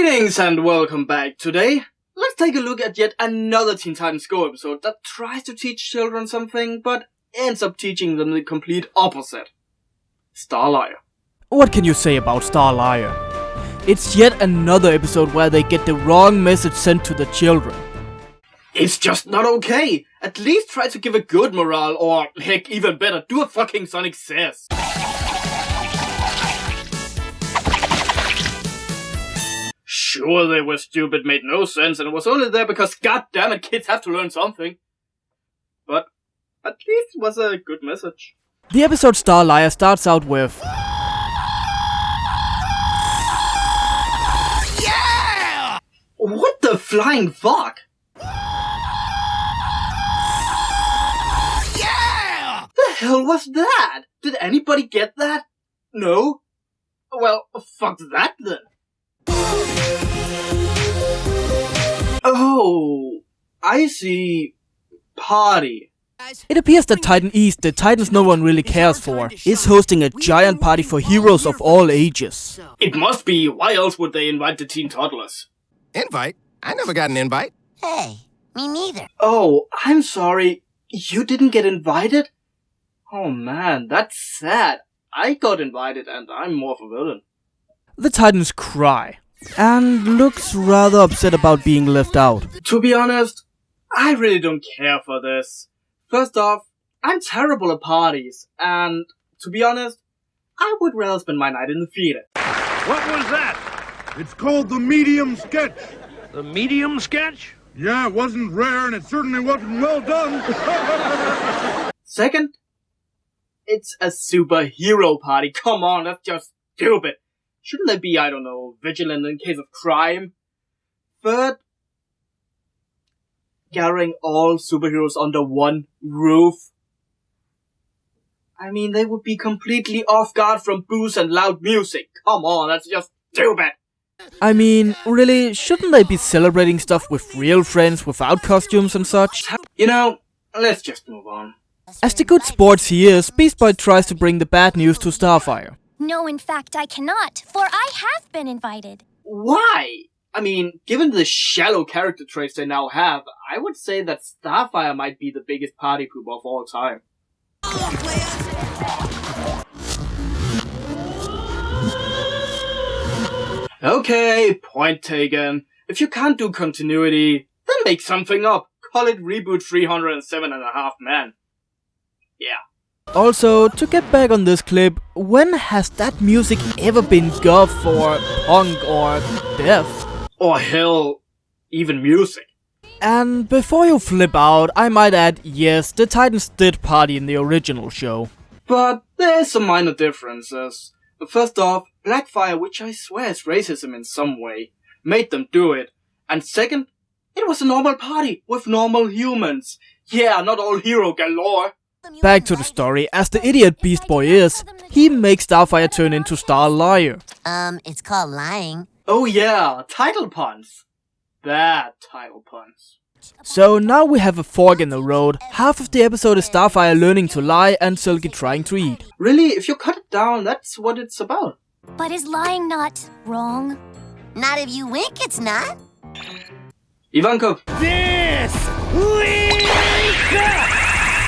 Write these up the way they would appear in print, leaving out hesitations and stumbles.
Greetings and welcome back. Today, let's take a look at yet another Teen Titans Go episode that tries to teach children something, but ends up teaching them the complete opposite. Starfire. What can you say about Starfire? It's yet another episode where they get the wrong message sent to the children. It's just not okay. At least try to give a good morale, or heck, even better, do a fucking Sonic Says. Sure, they were stupid, made no sense, and it was only there because goddammit kids have to learn something. But at least it was a good message. The episode Starfire starts out with yeah! What the flying fuck? Yeah! The hell was that? Did anybody get that? No? Well, fuck that then. Oh, I see. Party. It appears that Titan East, the Titans no one really cares for, is hosting a giant party for heroes of all ages. It must be. Why else would they invite the teen toddlers? Invite? I never got an invite. Hey, me neither. Oh, I'm sorry. You didn't get invited? Oh man, that's sad. I got invited and I'm more of a villain. The Titans cry, and looks rather upset about being left out. To be honest, I really don't care for this. First off, I'm terrible at parties, and to be honest, I would rather spend my night in the theater. What was that? It's called the medium sketch. The medium sketch? Yeah, it wasn't rare and it certainly wasn't well done. Second, it's a superhero party. Come on, that's just stupid. Shouldn't they be, I don't know, vigilant in case of crime? Third, gathering all superheroes under one roof. I mean, they would be completely off guard from booze and loud music. Come on, that's just stupid. I mean, really, shouldn't they be celebrating stuff with real friends without costumes and such? You know, let's just move on. As the good sports he is, Beast Boy tries to bring the bad news to Starfire. No, in fact, I cannot, for I have been invited. Why? I mean, given the shallow character traits they now have, I would say that Starfire might be the biggest party pooper of all time. Okay, point taken. If you can't do continuity, then make something up. Call it Reboot 307.5 Man. Yeah. Also, to get back on this clip, when has that music ever been goth or punk or death? Or hell, even music. And before you flip out, I might add, yes, the Titans did party in the original show. But there's some minor differences. First off, Blackfire, which I swear is racism in some way, made them do it. And second, it was a normal party with normal humans. Yeah, not all hero galore. Back to the story, as the idiot Beast Boy is, he makes Starfire turn into Starfire. It's called lying. Oh yeah, title puns. Bad title puns. So now we have a fork in the road. Half of the episode is Starfire learning to lie and Silky trying to eat. Really, if you cut it down, that's what it's about. But is lying not wrong? Not if you wink, it's not. Ivanka. This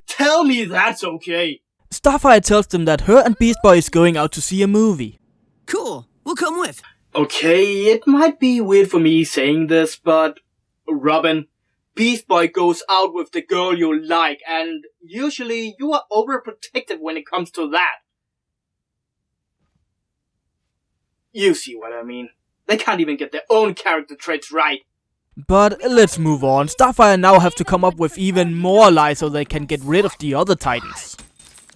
Tell me that's okay. Starfire tells them that her and Beast Boy is going out to see a movie. Cool, we'll come with. Okay, it might be weird for me saying this, but Robin, Beast Boy goes out with the girl you like, and usually you are overprotective when it comes to that. You see what I mean. They can't even get their own character traits right. But let's move on. Starfire now have to come up with even more lies so they can get rid of the other Titans.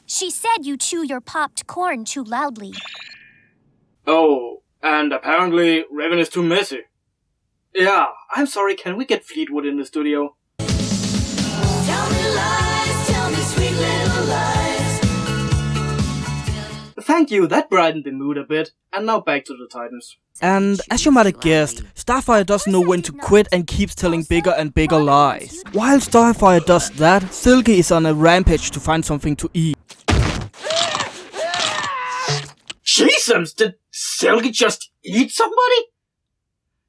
She said you chew your popped corn too loudly. Oh, and apparently Raven is too messy. Yeah, I'm sorry, can we get Fleetwood in the studio? Tell me lies, tell me sweet little lies. Thank you, that brightened the mood a bit. And now back to the Titans. And as you might have guessed, Starfire doesn't know when to quit and keeps telling bigger and bigger lies. While Starfire does that, Silky is on a rampage to find something to eat. Jesus, did Silky just eat somebody?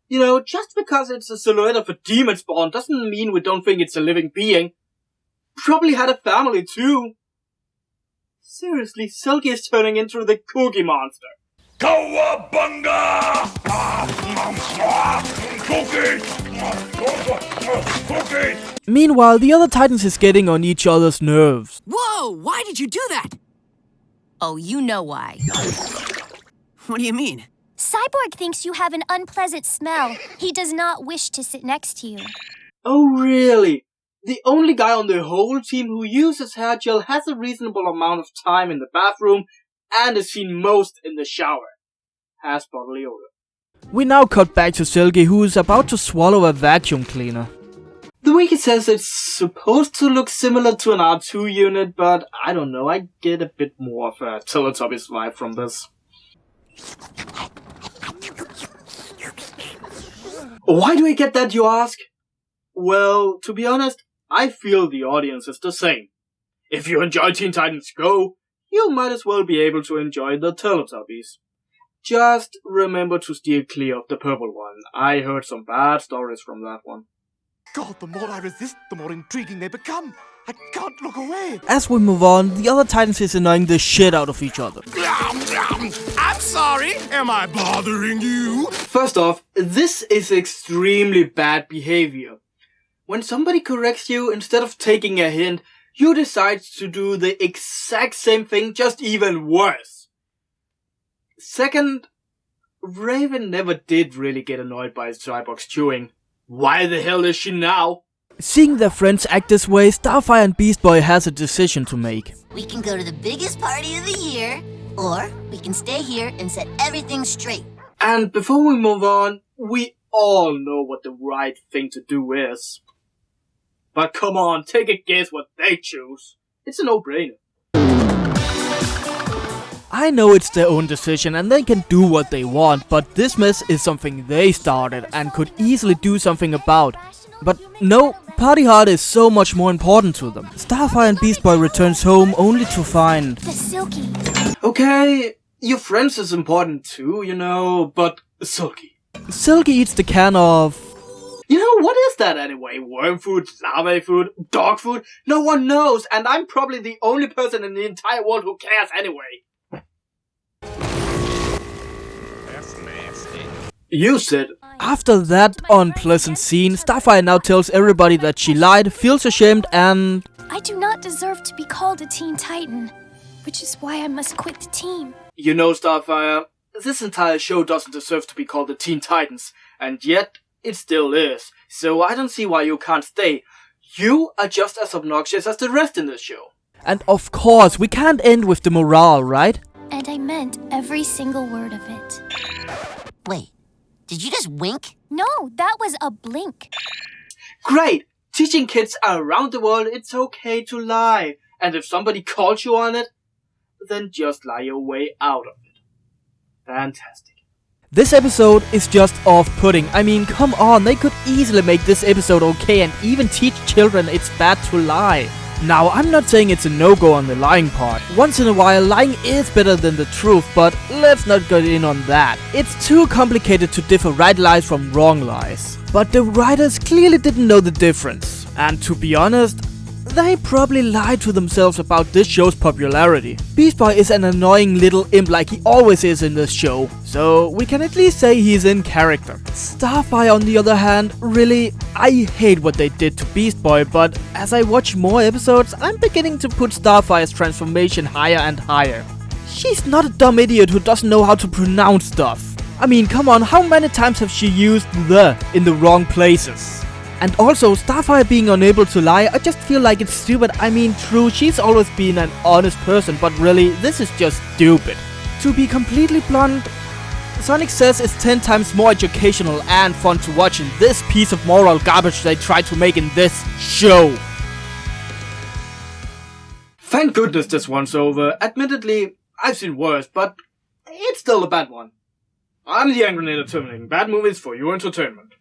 You know, just because it's a silhouette of a demon spawn doesn't mean we don't think it's a living being. Probably had a family too. Seriously, Silky is turning into the Cookie Monster. Cowabunga! Cookie! Meanwhile, the other Titans is getting on each other's nerves. Whoa, why did you do that? Oh, you know why. What do you mean? Cyborg thinks you have an unpleasant smell. He does not wish to sit next to you. Oh really? The only guy on the whole team who uses hair gel has a reasonable amount of time in the bathroom and is seen most in the shower. Has bodily odor. We now cut back to Silky, who is about to swallow a vacuum cleaner. The wiki says it's supposed to look similar to an R2 unit, but I don't know, I get a bit more of a Teletubbies vibe from this. Why do I get that, you ask? Well, to be honest, I feel the audience is the same. If you enjoy Teen Titans Go, you might as well be able to enjoy the Teletubbies. Just remember to steer clear of the purple one. I heard some bad stories from that one. God, the more I resist, the more intriguing they become. I can't look away. As we move on, the other Titans is annoying the shit out of each other. I'm sorry. Am I bothering you? First off, this is extremely bad behavior. When somebody corrects you, instead of taking a hint, you decide to do the exact same thing, just even worse. Second, Raven never did really get annoyed by Cyborg's chewing. Why the hell is she now? Seeing their friends act this way, Starfire and Beast Boy has a decision to make. We can go to the biggest party of the year, or we can stay here and set everything straight. And before we move on, we all know what the right thing to do is. But come on, take a guess what they choose. It's a no-brainer. I know it's their own decision and they can do what they want, but this mess is something they started and could easily do something about. But no, Party Hard is so much more important to them. Starfire and Beast Boy returns home only to find... The Silky. Okay, your friends is important too, you know, but Silky. Silky eats the can of... You know, what is that anyway? Worm food, larvae food, dog food? No one knows, and I'm probably the only person in the entire world who cares anyway. That's nasty. You said. After that unpleasant scene, Starfire now tells everybody that she lied, feels ashamed and... I do not deserve to be called a Teen Titan, which is why I must quit the team. You know, Starfire, this entire show doesn't deserve to be called the Teen Titans, and yet it still is. So I don't see why you can't stay. You are just as obnoxious as the rest in this show. And of course, we can't end with the morale, right? And I meant every single word of it. Wait, did you just wink? No, that was a blink. Great! Teaching kids around the world it's okay to lie. And if somebody calls you on it, then just lie your way out of it. Fantastic. This episode is just off-putting. I mean, come on, they could easily make this episode okay and even teach children it's bad to lie. Now, I'm not saying it's a no-go on the lying part. Once in a while, lying is better than the truth, but let's not get in on that. It's too complicated to differ right lies from wrong lies. But the writers clearly didn't know the difference. And to be honest, they probably lied to themselves about this show's popularity. Beast Boy is an annoying little imp like he always is in this show, so we can at least say he's in character. Starfire on the other hand, really, I hate what they did to Beast Boy, but as I watch more episodes, I'm beginning to put Starfire's transformation higher and higher. She's not a dumb idiot who doesn't know how to pronounce stuff. I mean, come on, how many times have she used the in the wrong places? And also, Starfire being unable to lie, I just feel like it's stupid. I mean, true, she's always been an honest person, but really, this is just stupid. To be completely blunt, Sonic Says is 10 times more educational and fun to watch than this piece of moral garbage they tried to make in this show. Thank goodness this one's over. Admittedly, I've seen worse, but it's still a bad one. I'm the Angrynator terminating bad movies for your entertainment.